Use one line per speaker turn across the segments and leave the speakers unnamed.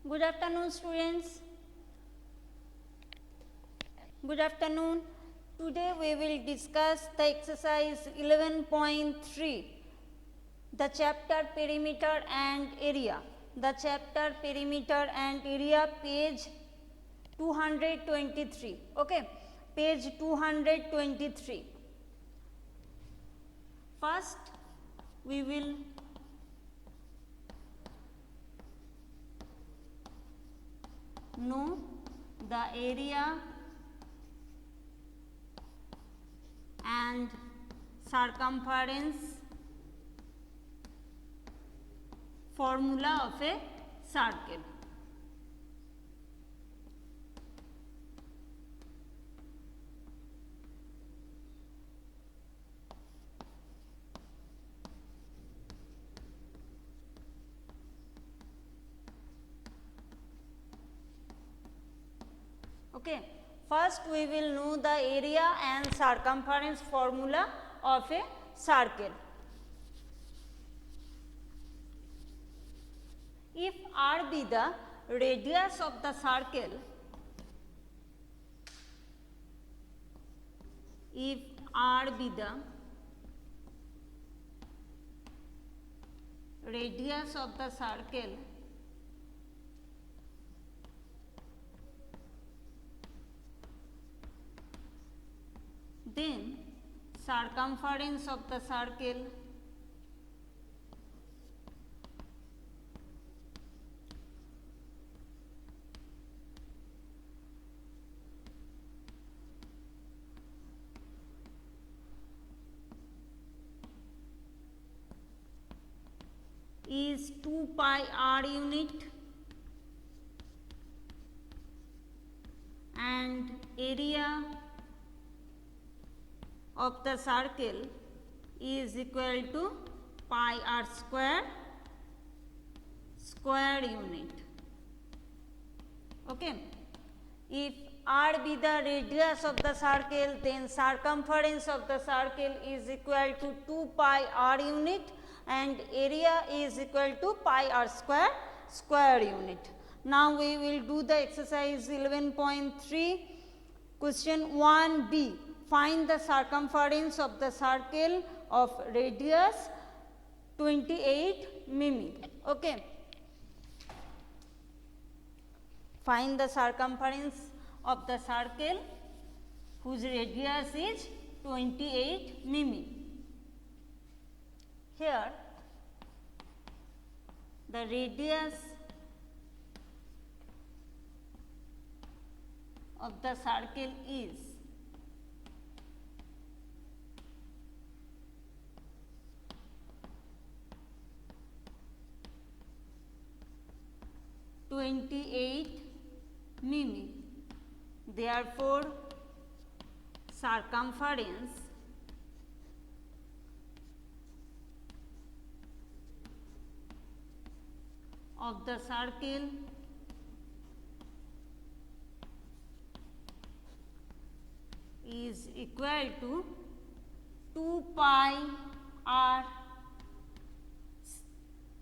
Good afternoon, students. Good afternoon. Today we will discuss the exercise 11.3, the chapter perimeter and area. The chapter perimeter and area, page 223. Okay, page 223. First, we will know the area and circumference formula of a circle. Okay. First, we will know the area and circumference formula of a circle. If R be the radius of the circle, if R be the radius of the circle, then circumference of the circle is 2 pi r unit and area of the circle is equal to pi r square unit. Okay. If r be the radius of the circle, then circumference of the circle is equal to 2 pi r unit and area is equal to pi r square unit. Now we will do the exercise 11.3. Question 1b. Find the circumference of the circle of radius 28 mm. Okay. Find the circumference of the circle whose radius is 28 mm. Here the radius of the circle is 28 mm. Therefore, circumference of the circle is equal to 2 pi r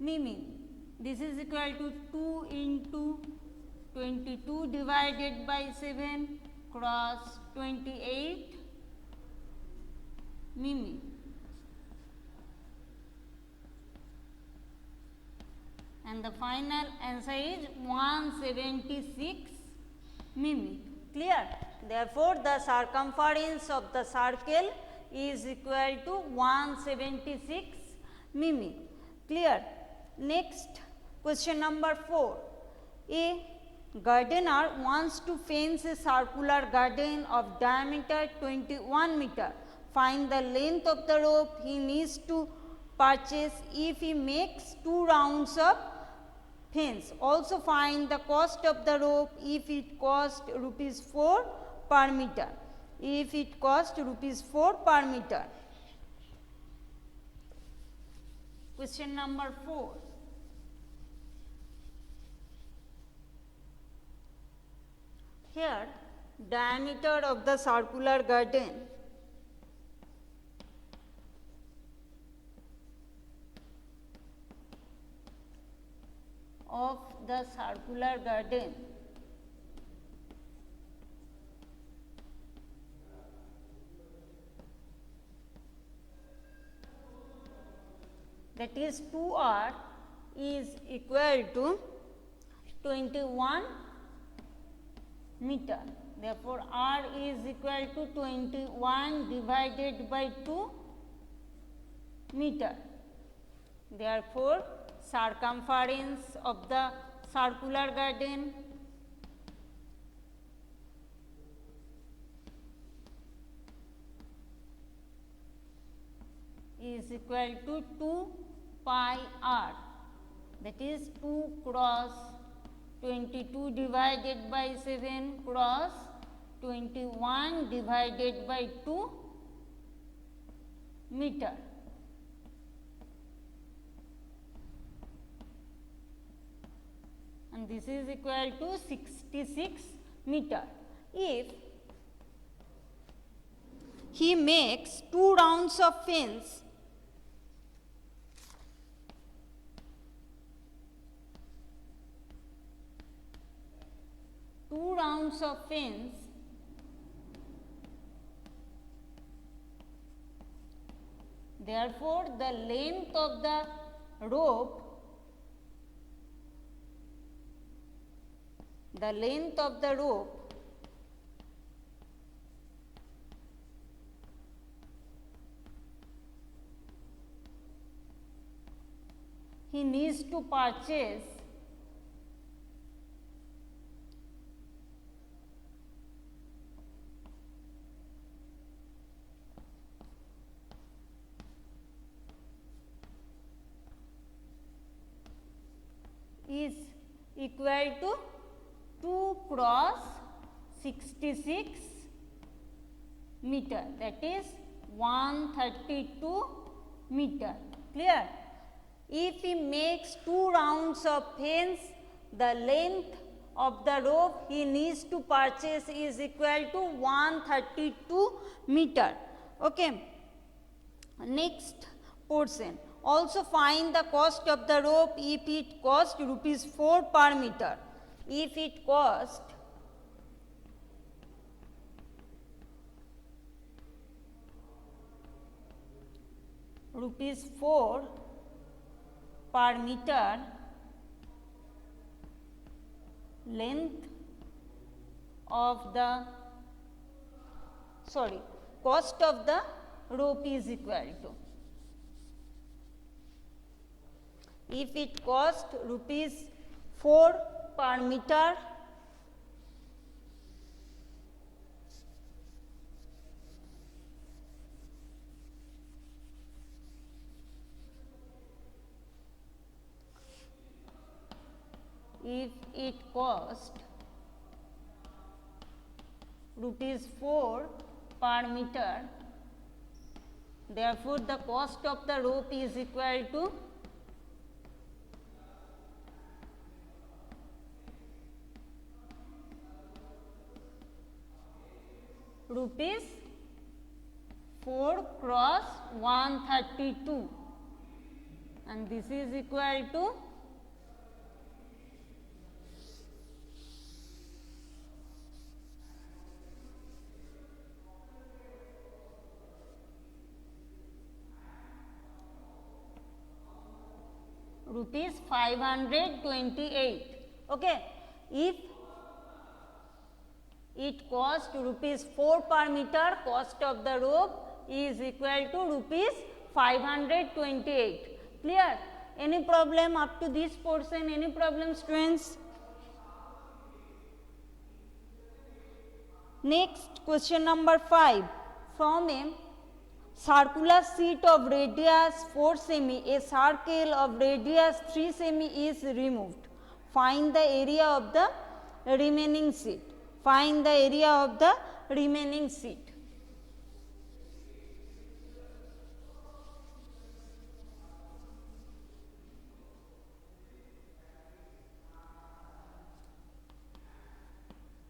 mm. This is equal to 2 into 22 divided by 7 cross 28 mm. And the final answer is 176 mm. Clear? Therefore, the circumference of the circle is equal to 176 mm. Clear? Next, question number 4. A gardener wants to fence a circular garden of diameter 21 meter. Find the length of the rope he needs to purchase if he makes 2 rounds of fence. Also find the cost of the rope if it cost rupees 4 per meter. If it cost rupees 4 per meter. Question number 4. Here, diameter of the circular garden of the circular garden that is 2r is equal to 21 meter. Therefore, r is equal to 21 divided by 2 meter. Therefore, circumference of the circular garden is equal to 2 pi r, that is 2 cross 22 divided by 7 cross 21 divided by 2 meter. And this is equal to 66 meter. If he makes 2 rounds of fence therefore, the length of the rope he needs to purchase is equal to 2 cross 66 meter, that is 132 meter. Clear? If he makes 2 rounds of fence, the length of the rope he needs to purchase is equal to 132 meter. Okay. Next portion. Also find the cost of the rope if it cost rupees 4 per meter. If it cost rupees 4 per meter, length of the cost of the rope is equal to, if it cost rupees 4 per meter, if it cost rupees 4 per meter, therefore, the cost of the rope is equal to rupees 4 cross 132, and this is equal to rupees 528. Okay. If it cost rupees 4 per meter, cost of the rope is equal to rupees 528. Clear? Any problem up to this portion? Any problem, students? Next, question number 5. From a circular sheet of radius 4 semi, a circle of radius 3 semi is removed. Find the area of the remaining sheet. Find the area of the remaining sheet.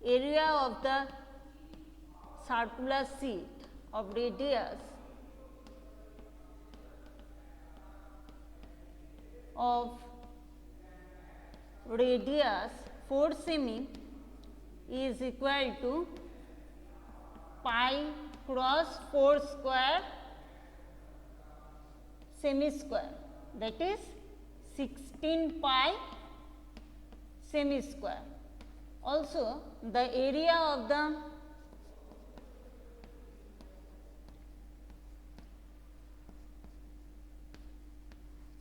Area of the circular sheet of radius of radius 4 semi is equal to pi cross 4 square semi square, that is 16 pi semi square. Also, the area of the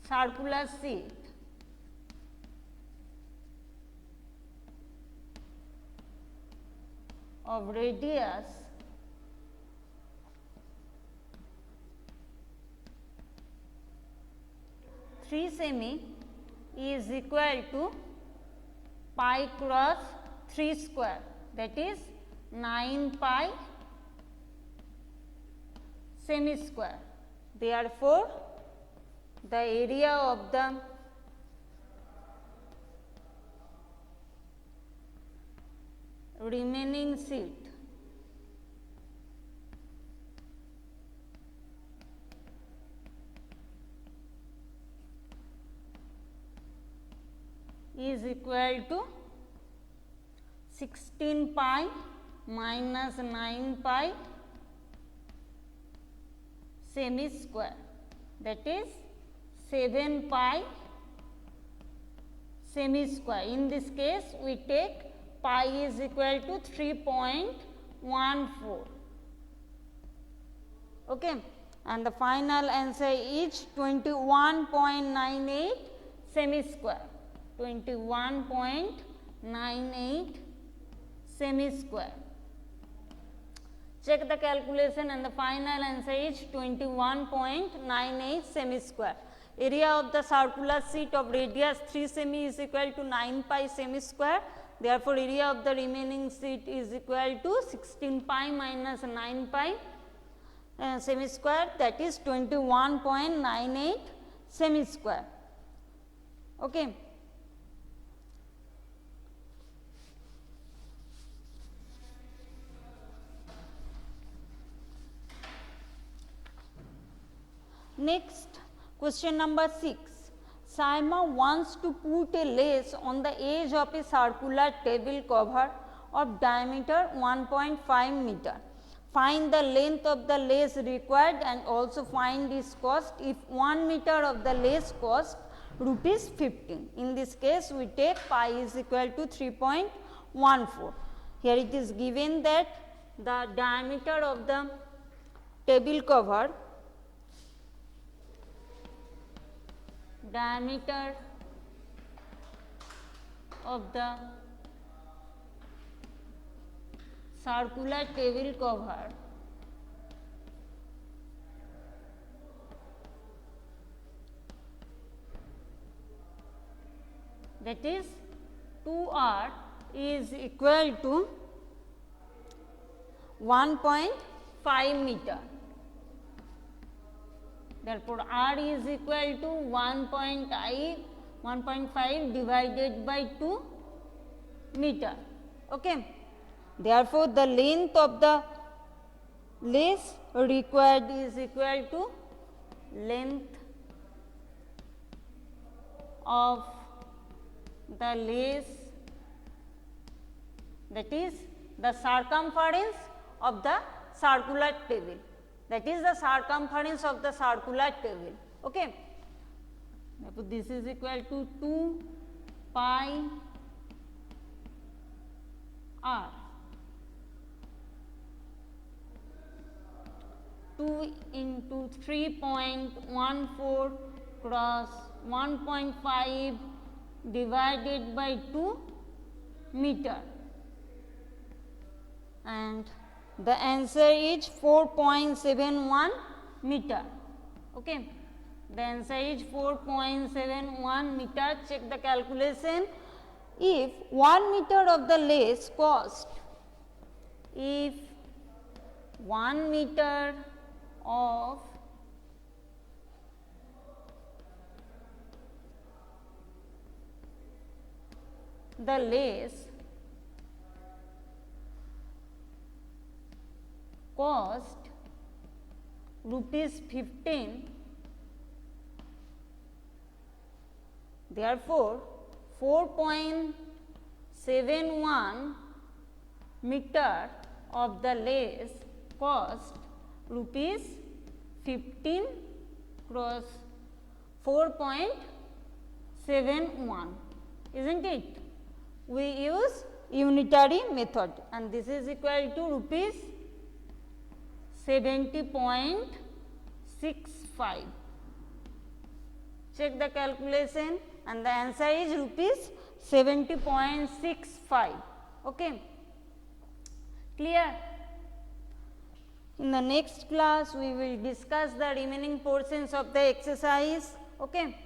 circular sheet of radius 3 semi is equal to pi cross 3 square, that is 9 pi semi square. Therefore, the area of the remaining sheet is equal to 16 pi minus 9 pi semi square, that is 7 pi semi square. In this case, we take pi is equal to 3.14. Okay. And the final answer is 21.98 semi square. 21.98 semi square. Check the calculation and the final answer is 21.98 semi square. Area of the circular sheet of radius 3 semi is equal to 9 pi semi square. Therefore, area of the remaining sheet is equal to 16 pi minus 9 pi semi square, that is 21.98 semi square. Okay. Next, question number 6. Saima wants to put a lace on the edge of a circular table cover of diameter 1.5 meter. Find the length of the lace required and also find its cost if 1 meter of the lace cost rupees 15. In this case, we take pi is equal to 3.14. Here it is given that the diameter of the table cover circular table cover that is 2r is equal to 1.5 meter. Therefore, r is equal to 1.5 divided by 2 meter. Okay. Therefore, the length of the lace required is equal to length of the lace, that is the circumference of the circular table, that is the circumference of the circular table. Okay. Therefore, this is equal to 2 pi r. 2 into 3.14 cross 1.5 divided by 2 meter, and the answer is 4.71 meter. Okay. The answer is 4.71 meter. Check the calculation. If 1 meter of the lace cost, if 1 meter of the lace cost rupees 15, therefore, 4.71 meter of the lace cost rupees 15 cross 4.71, isn't it? We use unitary method and this is equal to rupees 70.65. Check the calculation and the answer is rupees 70.65. Okay. Clear? In the next class we will discuss the remaining portions of the exercise. Okay.